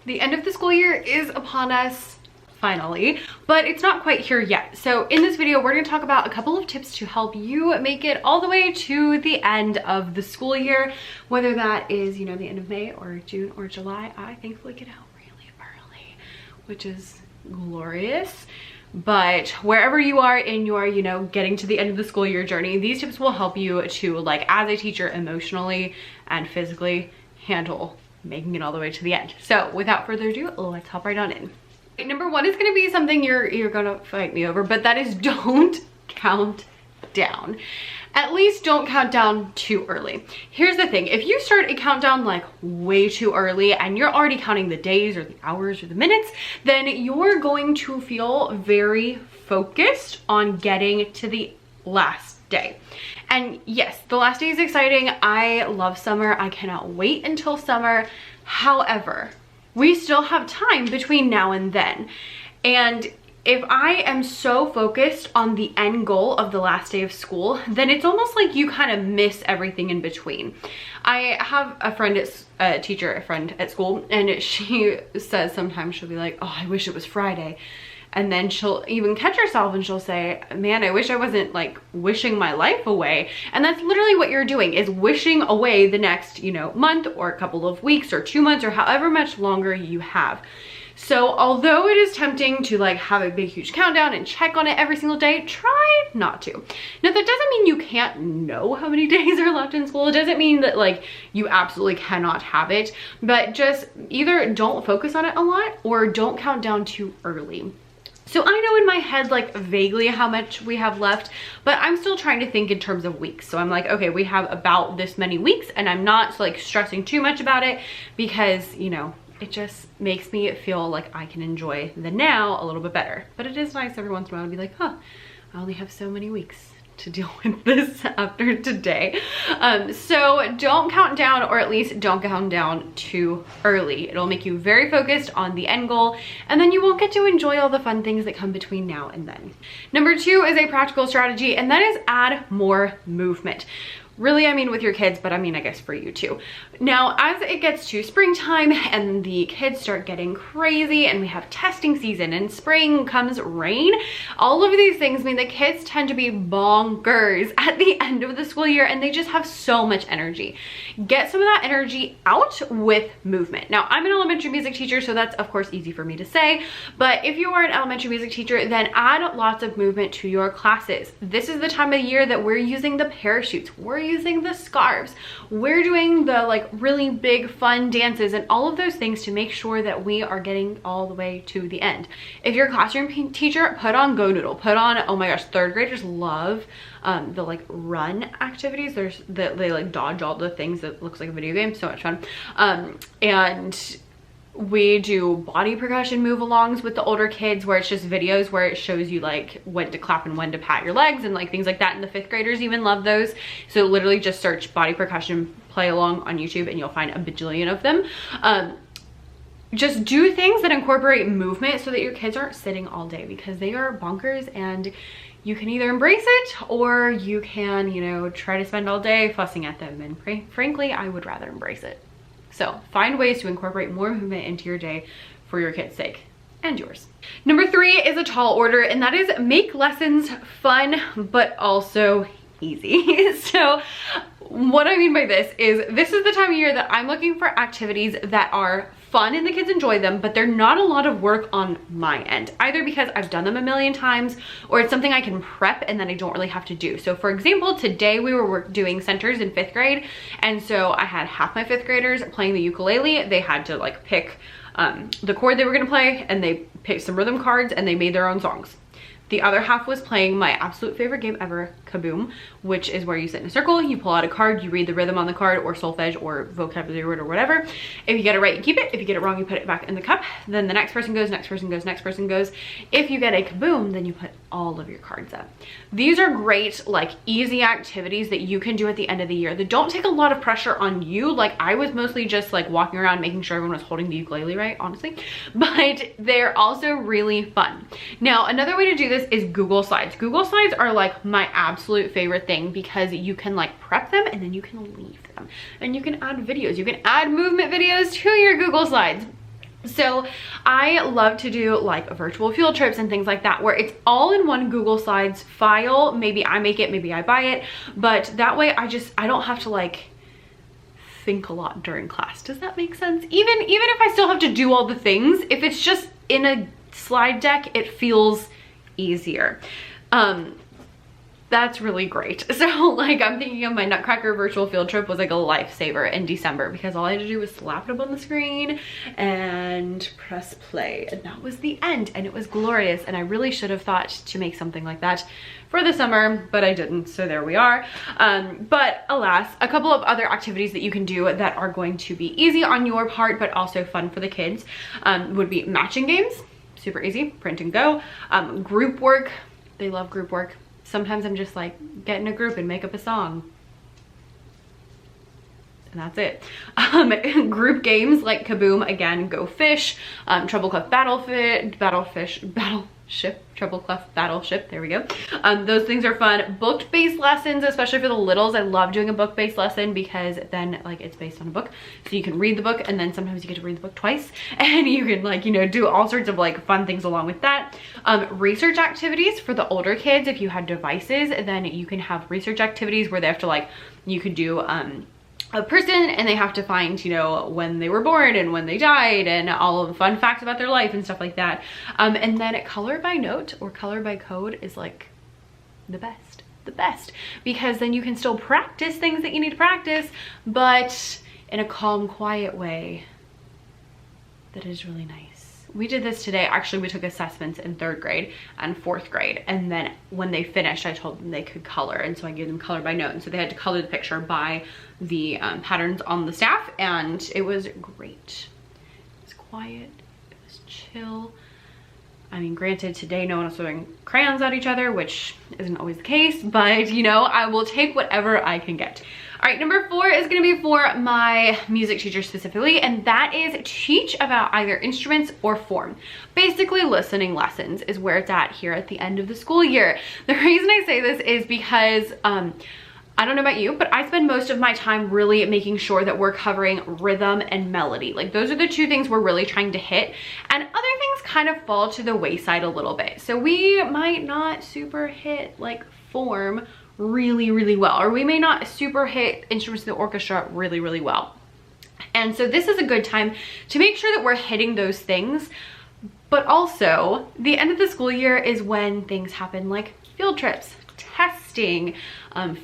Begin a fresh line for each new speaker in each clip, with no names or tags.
The end of the school year is upon us, finally, but it's not quite here yet. So in this video, we're going to talk about a couple of tips to help you make it all the way to the end of the school year, whether that is, you know, the end of May or June or July. I thankfully get out really early, which is glorious. But wherever you are in your, you know, getting to the end of the school year journey, these tips will help you to, like, as a teacher, emotionally and physically handle making it all the way to the end. So without further ado, let's hop right on in. Number one is going to be something you're gonna fight me over, but that is don't count down. At least don't count down too early. Here's the thing, if you start a countdown like way too early and you're already counting the days or the hours or the minutes, then you're going to feel very focused on getting to the last day. And yes, the last day is exciting. I love summer. I cannot wait until summer. However, we still have time between now and then. And if I am so focused on the end goal of the last day of school, then it's almost like you kind of miss everything in between. I have a friend, a friend at school, and she says sometimes she'll be like, oh, I wish it was Friday. And then she'll even catch herself and she'll say, man, I wish I wasn't like wishing my life away. And that's literally what you're doing, is wishing away the next, you know, month or a couple of weeks or 2 months or however much longer you have. So although it is tempting to like have a big, huge countdown and check on it every single day, try not to. Now, that doesn't mean you can't know how many days are left in school. It doesn't mean that like you absolutely cannot have it, but just either don't focus on it a lot or don't count down too early. So I know in my head like vaguely how much we have left, but I'm still trying to think in terms of weeks. So I'm like, okay, we have about this many weeks, and I'm not like stressing too much about it because, you know, it just makes me feel like I can enjoy the now a little bit better. But it is nice every once in a while to be like, huh, I only have so many weeks to deal with this after today. So don't count down, or at least don't count down too early. It'll make you very focused on the end goal, and then you won't get to enjoy all the fun things that come between now and then. Number two is a practical strategy, and that is add more movement. Really, I mean with your kids, but I mean, I guess for you too. Now, as it gets to springtime and the kids start getting crazy and we have testing season and spring comes rain, all of these things mean that kids tend to be bonkers at the end of the school year, and they just have so much energy. Get some of that energy out with movement. Now, I'm an elementary music teacher, so that's of course easy for me to say, but if you are an elementary music teacher, then add lots of movement to your classes. This is the time of year that we're using the parachutes, we're using the scarves, we're doing the like really big fun dances and all of those things to make sure that we are getting all the way to the end. If you're a classroom teacher, put on Go Noodle, put on, oh my gosh, third graders love the like run activities. They like dodge all the things that looks like a video game, so much fun. And we do body percussion move-alongs with the older kids, where it's just videos where it shows you like when to clap and when to pat your legs and like things like that. And the fifth graders even love those. So literally just search body percussion play along on YouTube and you'll find a bajillion of them. Just do things that incorporate movement so that your kids aren't sitting all day, because they are bonkers, and you can either embrace it or you can, you know, try to spend all day fussing at them. And frankly, I would rather embrace it. So find ways to incorporate more movement into your day for your kids' sake and yours. Number three is a tall order, and that is make lessons fun, but also easy. So what I mean by this is the time of year that I'm looking for activities that are fun and the kids enjoy them, but they're not a lot of work on my end, either because I've done them a million times or it's something I can prep and then I don't really have to do. So for example, today we were doing centers in fifth grade, and so I had half my fifth graders playing the ukulele. They had to like pick the chord they were gonna play, and they picked some rhythm cards and they made their own songs. The other half was playing my absolute favorite game ever, Kaboom, which is where you sit in a circle, you pull out a card, you read the rhythm on the card, or solfege, or vocabulary word, or whatever. If you get it right, you keep it. If you get it wrong, you put it back in the cup. Then the next person goes, next person goes, next person goes. If you get a Kaboom, then you put all of your cards up. These are great, like, easy activities that you can do at the end of the year that don't take a lot of pressure on you. Like, I was mostly just like walking around making sure everyone was holding the ukulele right, honestly, but they're also really fun. Now, another way to do this is Google Slides. Google Slides are like my absolute favorite thing because you can like prep them and then you can leave them and you can add videos. You can add movement videos to your Google Slides. So I love to do like virtual field trips and things like that, where it's all in one Google Slides file. Maybe I make it, maybe I buy it, but that way I don't have to like think a lot during class. Does that make sense? Even if I still have to do all the things, if it's just in a slide deck, it feels easier. That's really great. So like I'm thinking of my Nutcracker virtual field trip was like a lifesaver in December, because all I had to do was slap it up on the screen and press play, and that was the end, and it was glorious. And I really should have thought to make something like that for the summer, but I didn't, so there we are. But alas, a couple of other activities that you can do that are going to be easy on your part but also fun for the kids would be matching games, super easy, print and go. Group work, they love group work. Sometimes I'm just like, get in a group and make up a song. And that's it. Group games like Kaboom, again, Go Fish, Treble Clef Battleship, Treble Clef Battleship, there we go. Those things are fun. Book-based lessons, especially for the littles. I love doing a book-based lesson because then like it's based on a book. So you can read the book, and then sometimes you get to read the book twice, and you can like, you know, do all sorts of like fun things along with that. Research activities for the older kids. If you had devices, then you can have research activities where they have to like, you could do a person and they have to find, you know, when they were born and when they died and all of the fun facts about their life and stuff like that. And then color by note or color by code is like the best, because then you can still practice things that you need to practice, but in a calm, quiet way that is really nice. We did this today. Actually, we took assessments in 3rd grade and 4th grade. And then when they finished, I told them they could color. And so I gave them color by note. And so they had to color the picture by the patterns on the staff. And it was great. It was quiet. It was chill. I mean, granted, today no one was throwing crayons at each other, which isn't always the case. But, you know, I will take whatever I can get. All right, number 4 is gonna be for my music teacher specifically, and that is teach about either instruments or form. Basically, listening lessons is where it's at here at the end of the school year. The reason I say this is because, I don't know about you, but I spend most of my time really making sure that we're covering rhythm and melody. Like those are the 2 things we're really trying to hit, and other things kind of fall to the wayside a little bit. So we might not super hit like form really well, or we may not super hit instruments in the orchestra really well. And so this is a good time to make sure that we're hitting those things. But also the end of the school year is when things happen like field trips, testing,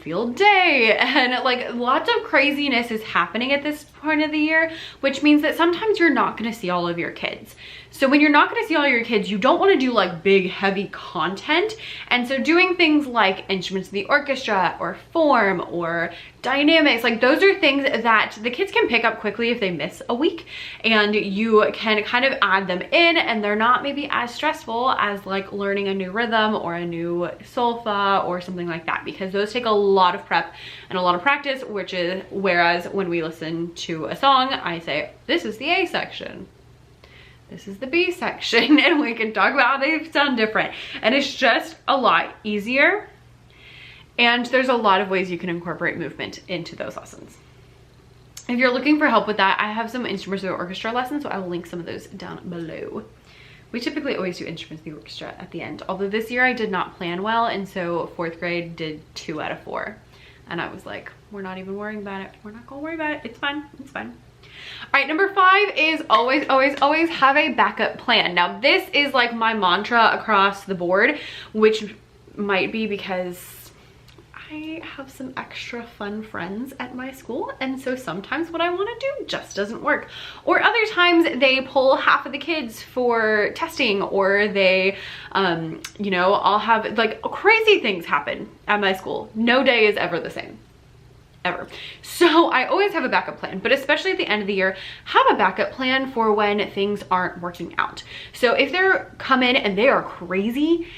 field day, and like lots of craziness is happening at this point of the year, which means that sometimes you're not going to see all of your kids. So when you're not going to see all your kids, you don't want to do like big heavy content. And so doing things like instruments in the orchestra or form or dynamics, like those are things that the kids can pick up quickly if they miss a week, and you can kind of add them in, and they're not maybe as stressful as like learning a new rhythm or a new solfa or something like that, because those take a lot of prep and a lot of practice, which is whereas when we listen to a song, I say, this is the A section, this is the B section, and we can talk about how they sound different. And it's just a lot easier. And there's a lot of ways you can incorporate movement into those lessons. If you're looking for help with that, I have some instruments of the orchestra lessons, so I will link some of those down below. We typically always do instruments of the orchestra at the end, although this year I did not plan well, and so 4th grade did 2 out of 4. And I was like, we're not even worrying about it. We're not gonna worry about it. It's fine, it's fine. All right, number 5 is always have a backup plan. Now this is like my mantra across the board, which might be because I have some extra fun friends at my school, and so sometimes what I want to do just doesn't work. Or other times they pull half of the kids for testing, or they, you know, I'll have like crazy things happen at my school. No day is ever the same. Ever. So I always have a backup plan, but especially at the end of the year, have a backup plan for when things aren't working out. So if they're come in and they are crazy,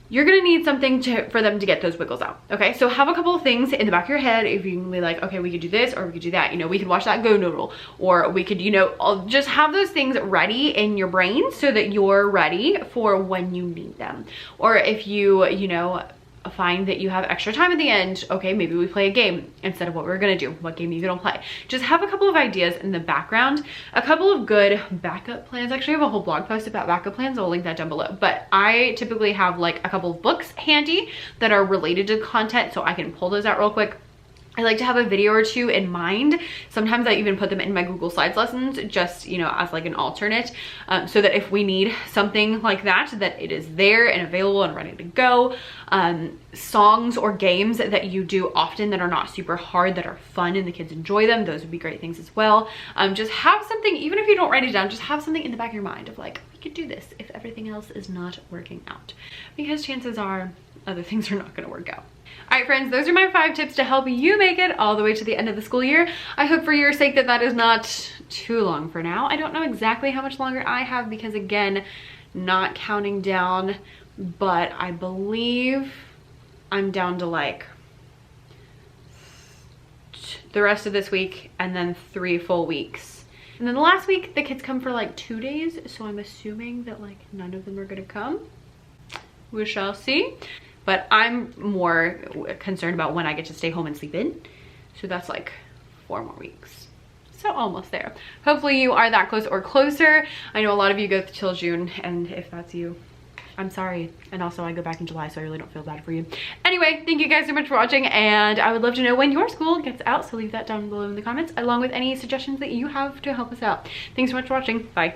you're gonna need something for them to get those wiggles out. Okay, so have a couple of things in the back of your head. If you can be like, okay, we could do this, or we could do that, you know, we could watch that Go Noodle, or we could, you know, just have those things ready in your brain so that you're ready for when you need them. Or if you, you know, find that you have extra time at the end, okay, maybe we play a game instead of what we're gonna do. What game are you gonna play? Just have a couple of ideas in the background, a couple of good backup plans. Actually, I have a whole blog post about backup plans. I'll link that down below. But I typically have like a couple of books handy that are related to content, so I can pull those out real quick. I like to have a video or two in mind. Sometimes I even put them in my Google Slides lessons, just, you know, as like an alternate, so that if we need something like that, that it is there and available and ready to go. Songs or games that you do often that are not super hard, that are fun and the kids enjoy them, those would be great things as well. Just have something, even if you don't write it down, just have something in the back of your mind of like, we could do this if everything else is not working out, because chances are other things are not going to work out. All right, friends, those are my 5 tips to help you make it all the way to the end of the school year. I hope for your sake that is not too long for now. I don't know exactly how much longer I have because, again, not counting down, but I believe I'm down to like the rest of this week and then 3 full weeks. And then the last week, the kids come for like 2 days, so I'm assuming that like none of them are gonna come. We shall see. But I'm more concerned about when I get to stay home and sleep in. So that's like 4 more weeks. So almost there. Hopefully you are that close or closer. I know a lot of you go till June, and if that's you, I'm sorry. And also I go back in July, so I really don't feel bad for you. Anyway, thank you guys so much for watching, and I would love to know when your school gets out, so leave that down below in the comments, along with any suggestions that you have to help us out. Thanks so much for watching. Bye.